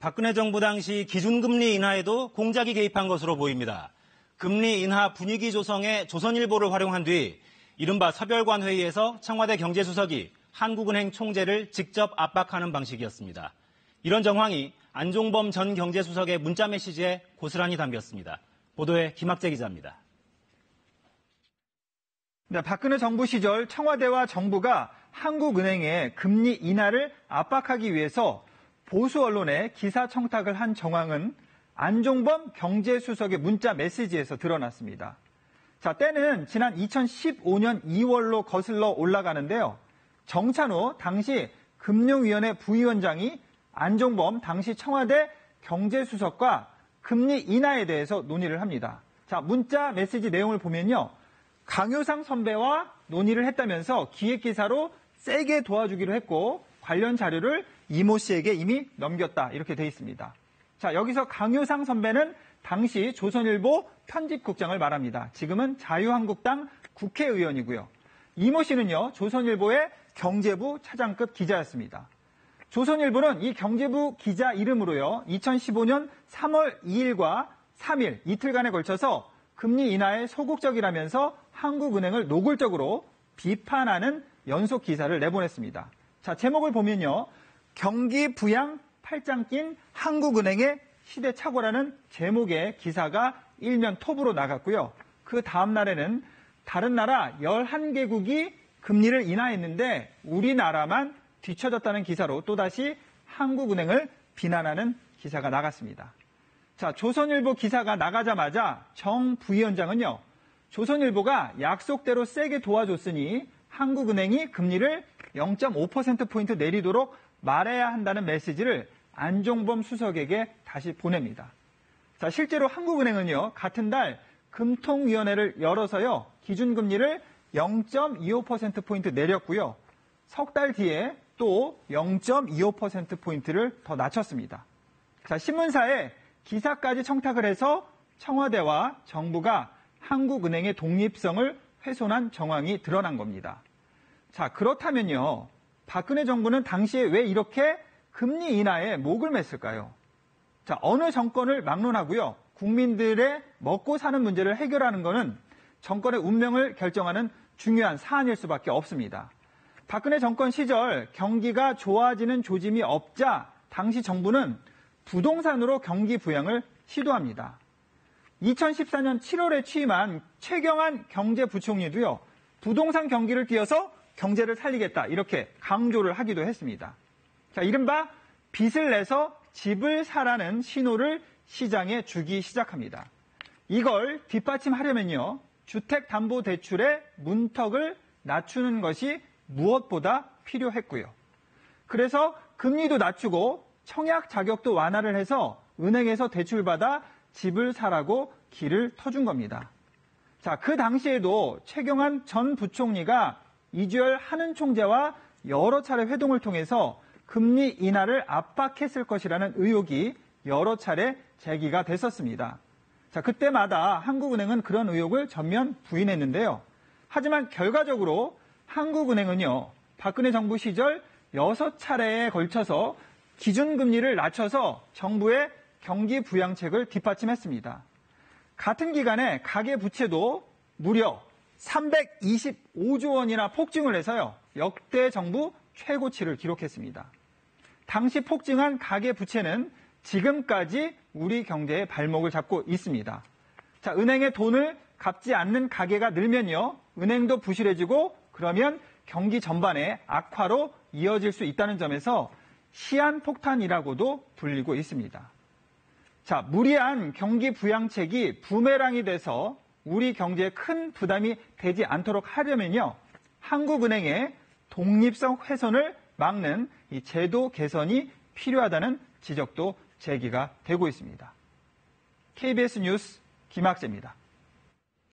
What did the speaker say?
박근혜 정부 당시 기준금리 인하에도 공작이 개입한 것으로 보입니다. 금리 인하 분위기 조성에 조선일보를 활용한 뒤 이른바 서별관 회의에서 청와대 경제수석이 한국은행 총재를 직접 압박하는 방식이었습니다. 이런 정황이 안종범 전 경제수석의 문자 메시지에 고스란히 담겼습니다. 보도에 김학재 기자입니다. 네, 박근혜 정부 시절 청와대와 정부가 한국은행의 금리 인하를 압박하기 위해서 보수 언론에 기사 청탁을 한 정황은 안종범 경제수석의 문자 메시지에서 드러났습니다. 자, 때는 지난 2015년 2월로 거슬러 올라가는데요. 정찬호 당시 금융위원회 부위원장이 안종범 당시 청와대 경제수석과 금리 인하에 대해서 논의를 합니다. 자, 문자 메시지 내용을 보면요. 강효상 선배와 논의를 했다면서 기획기사로 세게 도와주기로 했고 관련 자료를 이모 씨에게 이미 넘겼다 이렇게 돼 있습니다. 자, 여기서 강효상 선배는 당시 조선일보 편집국장을 말합니다. 지금은 자유한국당 국회의원이고요. 이모 씨는요, 조선일보의 경제부 차장급 기자였습니다. 조선일보는 이 경제부 기자 이름으로요, 2015년 3월 2일과 3일 이틀간에 걸쳐서 금리 인하에 소극적이라면서 한국은행을 노골적으로 비판하는 연속 기사를 내보냈습니다. 자, 제목을 보면요. 경기 부양 팔짱 낀 한국은행의 시대착오라는 제목의 기사가 일면 톱으로 나갔고요. 그 다음 날에는 다른 나라 11개국이 금리를 인하했는데 우리나라만 뒤처졌다는 기사로 또다시 한국은행을 비난하는 기사가 나갔습니다. 자, 조선일보 기사가 나가자마자 정 부위원장은요. 조선일보가 약속대로 세게 도와줬으니 한국은행이 금리를 0.5%포인트 내리도록 말해야 한다는 메시지를 안종범 수석에게 다시 보냅니다. 자, 실제로 한국은행은요, 같은 달 금통위원회를 열어서요, 기준금리를 0.25%포인트 내렸고요. 석 달 뒤에 또 0.25%포인트를 더 낮췄습니다. 자, 신문사에 기사까지 청탁을 해서 청와대와 정부가 한국은행의 독립성을 훼손한 정황이 드러난 겁니다. 자, 그렇다면요. 박근혜 정부는 당시에 왜 이렇게 금리 인하에 목을 맸을까요? 자, 어느 정권을 막론하고요. 국민들의 먹고 사는 문제를 해결하는 것은 정권의 운명을 결정하는 중요한 사안일 수밖에 없습니다. 박근혜 정권 시절 경기가 좋아지는 조짐이 없자 당시 정부는 부동산으로 경기 부양을 시도합니다. 2014년 7월에 취임한 최경환 경제부총리도요. 부동산 경기를 띄워서 경제를 살리겠다 이렇게 강조를 하기도 했습니다. 자, 이른바 빚을 내서 집을 사라는 신호를 시장에 주기 시작합니다. 이걸 뒷받침하려면요. 주택담보대출의 문턱을 낮추는 것이 무엇보다 필요했고요. 그래서 금리도 낮추고 청약 자격도 완화를 해서 은행에서 대출받아 집을 사라고 길을 터준 겁니다. 자, 그 당시에도 최경환 전 부총리가 이주열 한은 총재와 여러 차례 회동을 통해서 금리 인하를 압박했을 것이라는 의혹이 여러 차례 제기가 됐었습니다. 자, 그때마다 한국은행은 그런 의혹을 전면 부인했는데요. 하지만 결과적으로 한국은행은요, 박근혜 정부 시절 6차례에 걸쳐서 기준금리를 낮춰서 정부의 경기 부양책을 뒷받침했습니다. 같은 기간에 가계부채도 무려 325조 원이나 폭증을 해서요. 역대 정부 최고치를 기록했습니다. 당시 폭증한 가계부채는 지금까지 우리 경제의 발목을 잡고 있습니다. 자, 은행의 돈을 갚지 않는 가계가 늘면요. 은행도 부실해지고 그러면 경기 전반의 악화로 이어질 수 있다는 점에서 시한폭탄이라고도 불리고 있습니다. 자, 무리한 경기 부양책이 부메랑이 돼서 우리 경제에 큰 부담이 되지 않도록 하려면요. 한국은행의 독립성 훼손을 막는 이 제도 개선이 필요하다는 지적도 제기가 되고 있습니다. KBS 뉴스 김학재입니다.